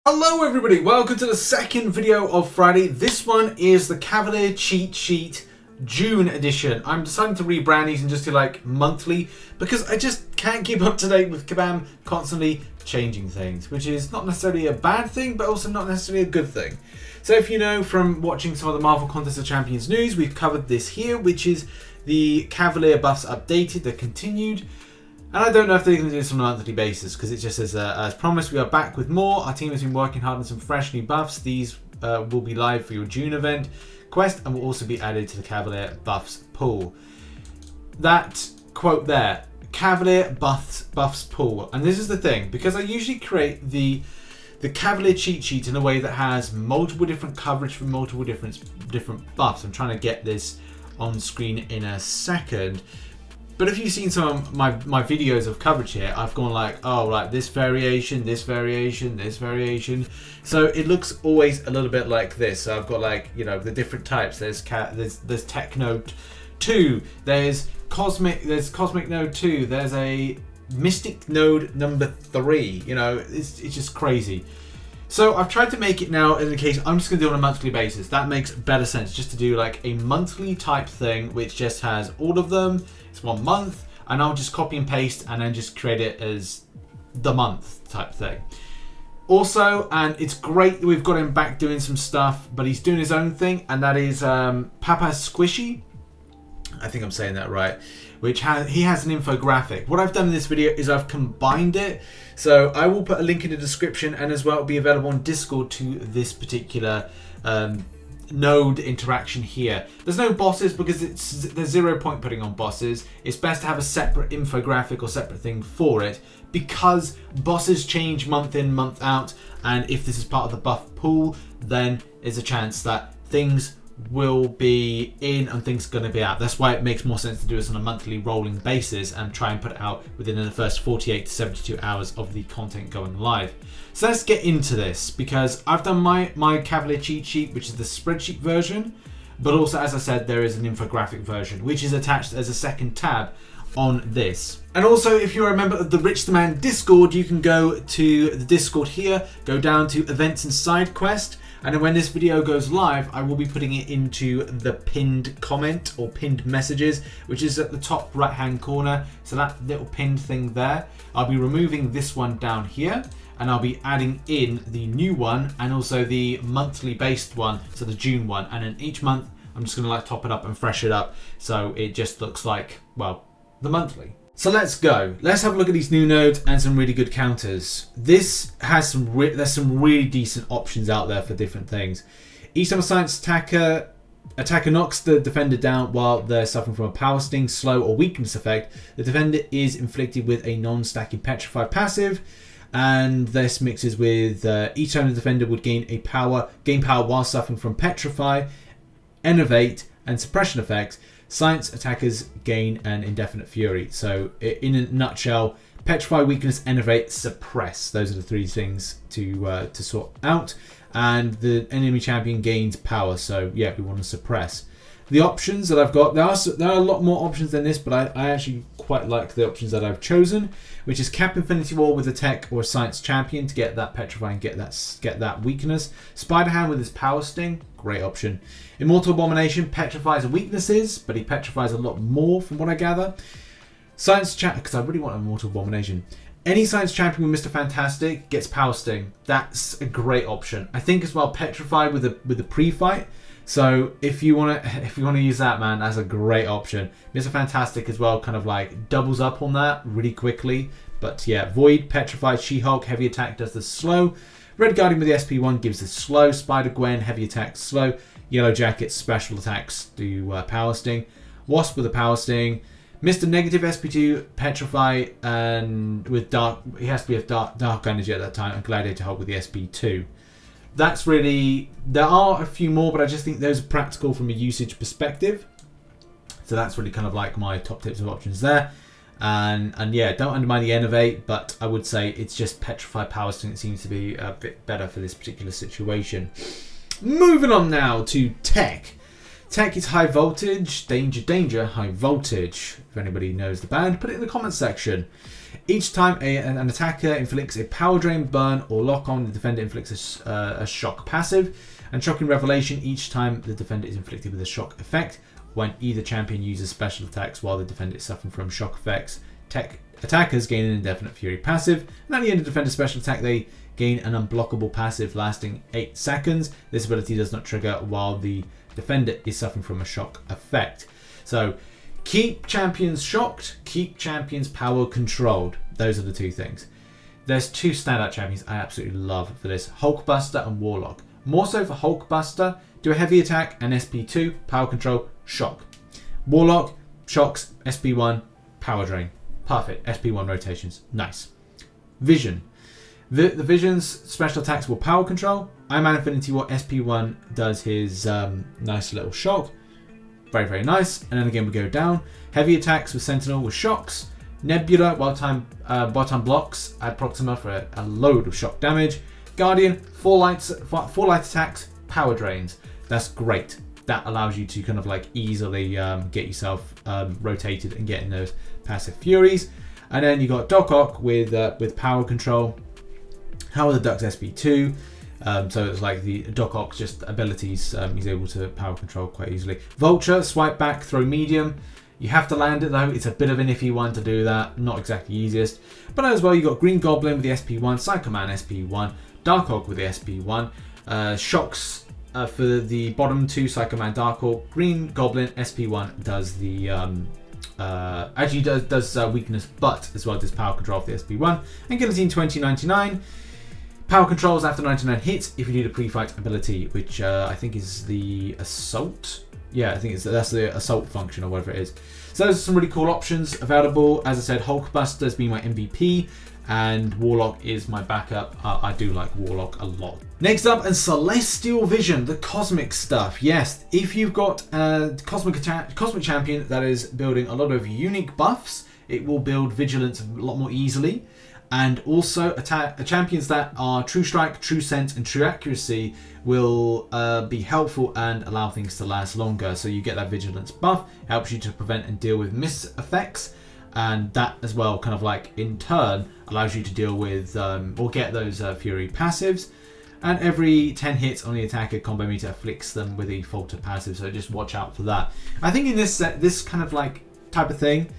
Hello everybody, welcome to the second video of Friday. This one is the Cavalier cheat sheet June edition. I'm deciding to rebrand these and just do like monthly because I just can't keep up to date with Kabam constantly changing things, which is not necessarily a bad thing, but also not necessarily a good thing. So if you know from watching some of the Marvel Contest of Champions news, we've covered this here, which is the Cavalier buffs updated, they're continued. And I don't know if they're going to do this on a monthly basis because it just says, as promised, we are back with more. Our team has been working hard on some fresh new buffs. These will be live for your June event quest and will also be added to the Cavalier buffs pool. That quote there, Cavalier buffs pool. And this is the thing, because I usually create the Cavalier cheat sheet in a way that has multiple different coverage for multiple different buffs. I'm trying to get this on screen in a second. But if you've seen some of my videos of coverage here, I've gone like, oh, like this variation, this variation, this variation. So it looks always a little bit like this. So I've got like, you know, the different types. There's Tech Node 2. There's Cosmic Node 2. There's a Mystic Node number 3. You know, it's just crazy. So I've tried to make it now in the case I'm just going to do it on a monthly basis. That makes better sense, just to do like a monthly type thing, which just has all of them. It's 1 month, and I'll just copy and paste and then just create it as the month type thing. Also, and it's great that we've got him back doing some stuff, but he's doing his own thing, and that is Papa Squishy. I think I'm saying that right. He has an infographic. What I've done in this video is I've combined it. So I will put a link in the description, and as well it'll be available on Discord to this particular node interaction here. There's no bosses because there's 0 point putting on bosses. It's best to have a separate infographic or separate thing for it because bosses change month in, month out, and if this is part of the buff pool, then there's a chance that things will be in and things are going to be out. That's why it makes more sense to do this on a monthly rolling basis and try and put it out within the first 48 to 72 hours of the content going live. So let's get into this, because I've done my Cavalier cheat sheet, which is the spreadsheet version, but also, as I said, there is an infographic version which is attached as a second tab on this. And also, if you're a member of the RichTheMan Discord, you can go to the Discord here, go down to events and side quest, and then when this video goes live, I will be putting it into the pinned comment or pinned messages, which is at the top right hand corner. So that little pinned thing there, I'll be removing this one down here, and I'll be adding in the new one and also the monthly based one, so the June one. And then each month I'm just gonna like top it up and fresh it up so it just looks like, well, the monthly. So let's go. Let's have a look at these new nodes and some really good counters. This has there's some really decent options out there for different things. Each time a science attacker knocks the defender down while they're suffering from a power sting, slow, or weakness effect, the defender is inflicted with a non-stacking petrify passive, and this mixes with each time the defender would gain power while suffering from petrify, enervate, and suppression effects. Science attackers gain an indefinite fury. So in a nutshell, petrify, weakness, enervate, suppress. Those are the 3 things to sort out. And the enemy champion gains power. So yeah, we want to suppress. The options that I've got, there are a lot more options than this, but I actually quite like the options that I've chosen, which is cap Infinity Wall with a tech or a science champion to get that petrify and get that weakness. Spider-Ham with his power sting, great option. Immortal Abomination petrifies weaknesses, but he petrifies a lot more from what I gather. Science champion, because I really want Immortal Abomination. Any science champion with Mr. Fantastic gets power sting. That's a great option. I think as well petrify with the pre-fight. So if you want to use that, man, that's a great option. Mr. Fantastic as well kind of like doubles up on that really quickly. But yeah, Void, Petrified, She-Hulk, heavy attack does the slow. Red Guardian with the SP1 gives the slow. Spider-Gwen, heavy attack, slow. Yellow Jacket, special attacks do power sting. Wasp with a power sting. Mr. Negative SP2, Petrify, and with dark, he has to be of dark energy at that time, and Gladiator Hulk with the SP2. That's really, there are a few more, but I just think those are practical from a usage perspective. So that's really kind of like my top tips of options there. And yeah, don't undermine the Enervate, but I would say it's just Petrify Power Sting that seems to be a bit better for this particular situation. Moving on now to tech. Tech is high voltage, danger, danger, high voltage. If anybody knows the band, put it in the comments section. Each time an attacker inflicts a power drain, burn, or lock on, the defender inflicts a shock passive. And shocking revelation, each time the defender is inflicted with a shock effect. When either champion uses special attacks while the defender is suffering from shock effects, attackers gain an indefinite fury passive. And at the end of the defender's special attack, they gain an unblockable passive lasting 8 seconds. This ability does not trigger while the defender is suffering from a shock effect. So keep champions shocked, keep champions power controlled. Those are the two things. There's two standout champions I absolutely love for this: Hulkbuster and Warlock. More so for Hulkbuster, do a heavy attack and SP2, power control, shock. Warlock, shocks, SP1, power drain. Perfect, SP1 rotations, nice. Vision. The Vision's special attacks will power control. Iron Man Infinity War SP1 does his nice little shock. Very, very nice. And then again we go down. Heavy attacks with Sentinel with shocks. Nebula, wild time blocks, add Proxima for a load of shock damage. Guardian, 4 light attacks, power drains. That's great. That allows you to kind of like easily get yourself rotated and getting those passive furies. And then you got Doc Ock with power control. Howard the Duck's SP2. So it's like the Doc Ock's just abilities. He's able to power control quite easily. Vulture, swipe back, throw medium. You have to land it though. It's a bit of an iffy one to do that. Not exactly easiest. But as well, you got Green Goblin with the SP1, Psycho Man SP1, Dark Hawk with the SP1, shocks for the bottom two, Psycho Man, Dark Hawk. Green Goblin SP1 does the actually does weakness, but as well does power control for the SP1. And Guillotine 2099. Power controls after 99 hits if you need a pre-fight ability, which I think is the assault. Yeah, I think that's the assault function or whatever it is. So those are some really cool options available. As I said, Hulkbuster has been my MVP and Warlock is my backup. I do like Warlock a lot. Next up, and Celestial Vision, the cosmic stuff. Yes, if you've got a cosmic champion that is building a lot of unique buffs, it will build Vigilance a lot more easily. And also champions that are True Strike, True Sense, and True Accuracy will be helpful and allow things to last longer. So you get that Vigilance buff, helps you to prevent and deal with miss effects. And that as well kind of like in turn allows you to deal with or get those Fury passives. And every 10 hits on the attacker, combo meter afflicts them with a Falter passive. So just watch out for that. I think in this set, this kind of like type of thing,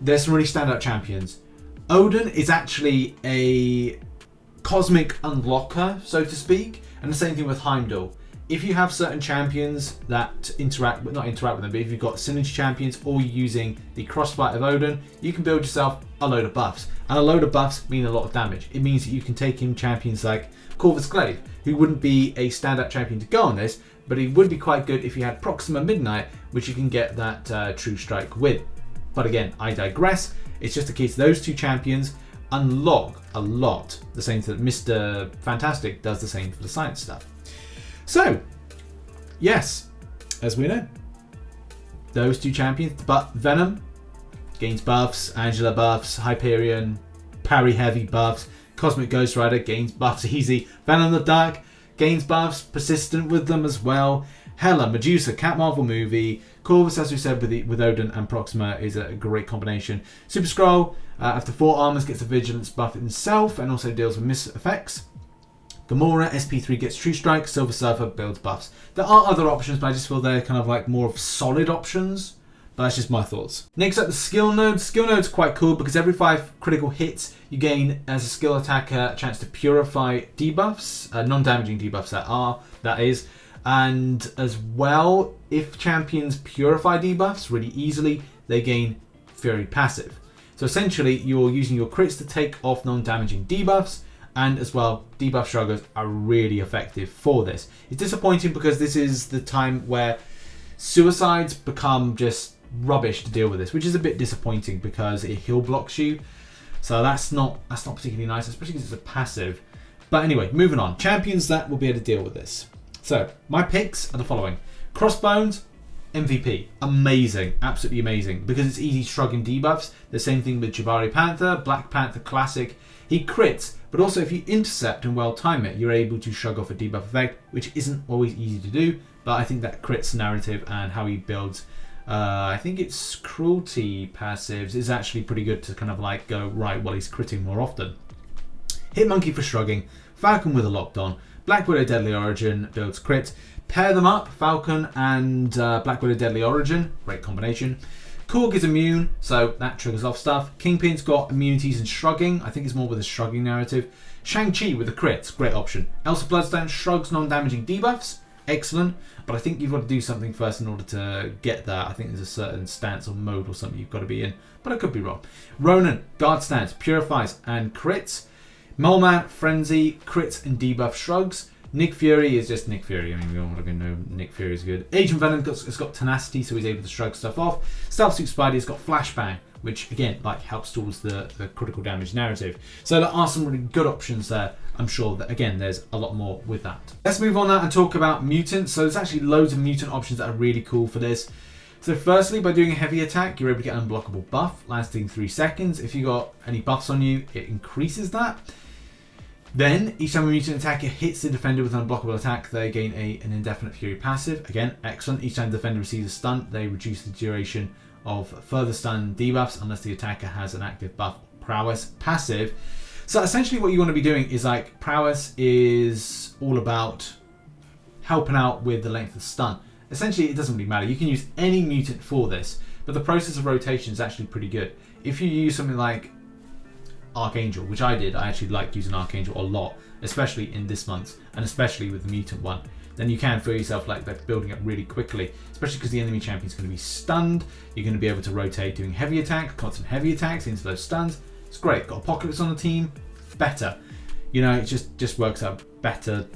there's some really standout champions. Odin is actually a cosmic unlocker, so to speak, and the same thing with Heimdall. If you have certain champions that not interact with them, but if you've got synergy champions or you're using the crossfight of Odin, you can build yourself a load of buffs. And a load of buffs mean a lot of damage. It means that you can take in champions like Corvus Glaive, who wouldn't be a standout champion to go on this, but he would be quite good if you had Proxima Midnight, which you can get that True Strike with. But again, I digress. It's just a case those two champions unlock a lot. The same that Mr. Fantastic does the same for the science stuff. So, yes, as we know, those two champions, but Venom gains buffs, Angela buffs, Hyperion, parry heavy buffs, Cosmic Ghost Rider gains buffs easy, Venom the Dark gains buffs, persistent with them as well. Hela, Medusa, Cat Marvel movie, Corvus, as we said, with Odin and Proxima is a great combination. Super Skrull, after 4 armors, gets a Vigilance buff himself and also deals with miss effects. Gamora, SP3 gets True Strike, Silver Surfer builds buffs. There are other options, but I just feel they're kind of like more of solid options. But that's just my thoughts. Next up, the skill node. Skill node's quite cool because every 5 critical hits, you gain, as a skill attacker, a chance to purify debuffs, non-damaging debuffs that is. And as well, if champions purify debuffs really easily, they gain Fury passive. So essentially, you're using your crits to take off non-damaging debuffs, and as well, debuff struggles are really effective for this. It's disappointing because this is the time where suicides become just rubbish to deal with this, which is a bit disappointing because it heal blocks you. So that's not particularly nice, especially because it's a passive. But anyway, moving on. Champions that will be able to deal with this. So, my picks are the following. Crossbones, MVP. Amazing. Absolutely amazing. Because it's easy shrugging debuffs. The same thing with Jabari Panther, Black Panther Classic. He crits, but but also if you intercept and well time it, you're able to shrug off a debuff effect, which isn't always easy to do, but I think that crits narrative and how he builds, I think it's cruelty passives, is actually pretty good to kind of like go, right, well, he's critting more often. Hit Monkey for shrugging, Falcon with a locked on, Black Widow Deadly Origin builds crit. Pair them up, Falcon and Black Widow Deadly Origin, great combination. Korg is immune, so that triggers off stuff. Kingpin's got immunities and shrugging. I think it's more with a shrugging narrative. Shang-Chi with the crits, great option. Elsa Bloodstone shrugs non-damaging debuffs, excellent. But I think you've got to do something first in order to get that. I think there's a certain stance or mode or something you've got to be in, but I could be wrong. Ronan, guard stance, purifies and crits. Moleman, frenzy, crits and debuff shrugs. Nick Fury is just Nick Fury. I mean, we all know Nick Fury is good. Agent Venom has got tenacity, so he's able to shrug stuff off. Stealth Suit Spidey has got flashbang, which again, like, helps towards the critical damage narrative. So there are some really good options there. I'm sure that, again, there's a lot more with that. Let's move on now and talk about Mutant. So there's actually loads of Mutant options that are really cool for this. So firstly, by doing a heavy attack, you're able to get an unblockable buff lasting 3 seconds. If you got any buffs on you, it increases that. Then, each time a mutant attacker hits the defender with an unblockable attack, they gain an indefinite fury passive. Again, excellent. Each time the defender receives a stun, they reduce the duration of further stun debuffs unless the attacker has an active buff prowess passive. So essentially what you want to be doing is, like, prowess is all about helping out with the length of stun. Essentially, it doesn't really matter. You can use any mutant for this, but the process of rotation is actually pretty good. If you use something like Archangel, which I did, I actually like using Archangel a lot, especially in this month, and especially with the Mutant one, then you can feel yourself like building up really quickly, especially because the enemy champion is going to be stunned. You're going to be able to rotate doing heavy attacks, constant heavy attacks into those stuns. It's great. Got Apocalypse on the team, better. You know, it just works out better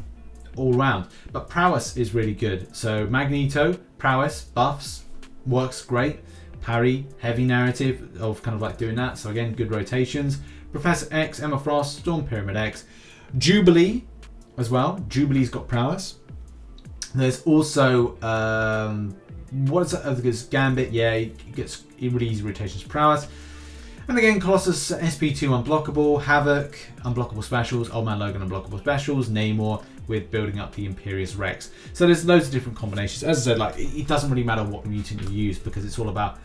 all round. But prowess is really good. So Magneto, prowess, buffs, works great. Parry, heavy narrative of kind of like doing that. So again, good rotations. Professor X, Emma Frost, Storm Pyramid X. Jubilee as well. Jubilee's got prowess. There's also, what is that other good? Gambit, yeah, he gets really easy rotations, prowess. And again, Colossus, SP2 unblockable, Havoc, unblockable specials, Old Man Logan unblockable specials, Namor with building up the Imperious Rex. So there's loads of different combinations. As I said, like, it doesn't really matter what mutant you use because it's all about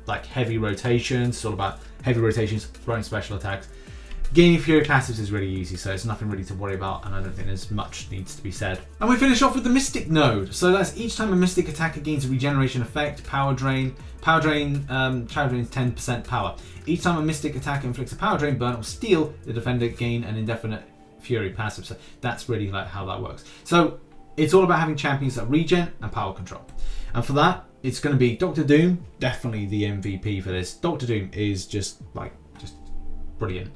like heavy rotations. It's all about heavy rotations, throwing special attacks. Gaining Fury passives is really easy, so it's nothing really to worry about, and I don't think there's much needs to be said. And we finish off with the Mystic node. So that's each time a Mystic attacker gains a regeneration effect, power drain. Power drains 10% power. Each time a Mystic attacker inflicts a power drain, burn, or steal, the defender gain an indefinite Fury passive. So that's really like how that works. So it's all about having champions that regen and power control. And for that, it's going to be Doctor Doom, definitely the MVP for this. Doctor Doom is just brilliant.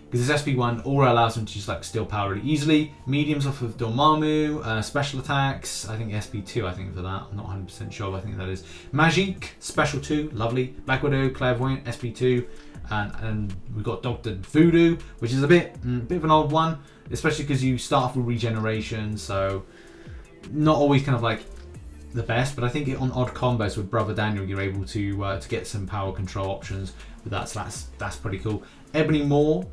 Because this SP1 aura allows him to just like steal power really easily. Mediums off of Dormammu, special attacks, I think SP2 I think for that. I'm not 100% sure, but I think that is. Magic, special 2, lovely. Black Widow, Clairvoyant, SP2. And we've got Dr. Voodoo, which is a bit of an old one, especially because you start off with regeneration, so not always kind of like the best, but I think on odd combos with Brother Daniel, you're able to get some power control options with that, so that's pretty cool. Ebony Maw,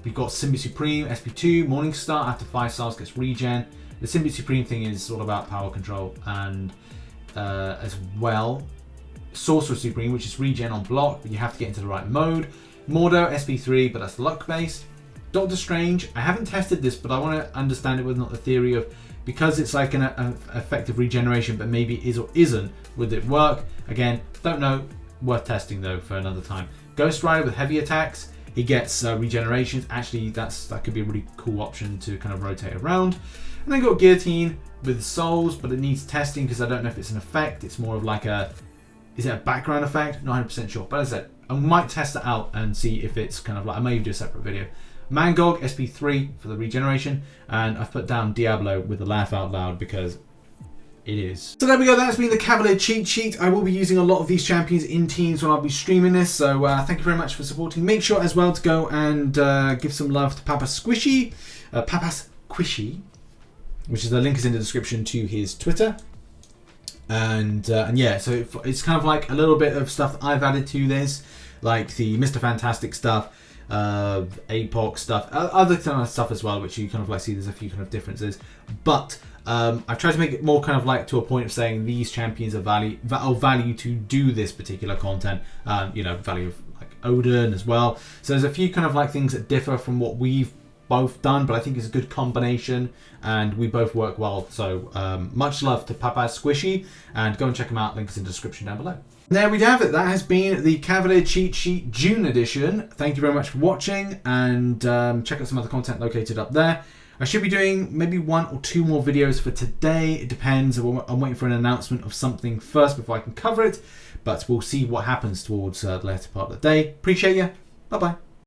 we've got Symbiote Supreme, SP2, Morningstar, after 5 stars gets regen. The Symbiote Supreme thing is all about power control, and as well, Sorcerer Supreme, which is regen on block, but you have to get into the right mode. Mordo, SP3, but that's luck based. Doctor Strange, I haven't tested this, but I want to understand it with not the theory of, because it's like an effective regeneration, but maybe it is or isn't, would it work? Again, don't know, worth testing though for another time. Ghost Rider with heavy attacks, he gets regenerations. Actually, that could be a really cool option to kind of rotate around. And then got Guillotine with souls, but it needs testing because I don't know if it's an effect. It's more of like is it a background effect? Not 100% sure, but as I said, I might test it out and see if it's kind of like, I may do a separate video. Mangog, SP3 for the regeneration, and I've put down Diablo with a laugh out loud because it is. So there we go, that's been the Cavalier cheat sheet. I will be using a lot of these champions in teams when I'll be streaming this, so thank you very much for supporting. Make sure as well to go and give some love to Papas Squishy, which is the link is in the description to his Twitter. And yeah, so it's kind of like a little bit of stuff I've added to this, like the Mr. Fantastic stuff. APOC stuff, other kind of stuff as well, which you kind of like see there's a few kind of differences. But I've tried to make it more kind of like to a point of saying these champions are value to do this particular content. You know, value of like Odin as well. So there's a few kind of like things that differ from what we've both done, but I think it's a good combination and we both work well. So much love to Papa Squishy, and go and check them out. Link is in the description down below. There we have it. That has been the Cavalier Cheat Sheet June edition. Thank you very much for watching, and check out some other content located up there. I should be doing maybe 1 or 2 more videos for today. It depends. I'm waiting for an announcement of something first before I can cover it, but we'll see what happens towards the later part of the day. Appreciate you. Bye-bye.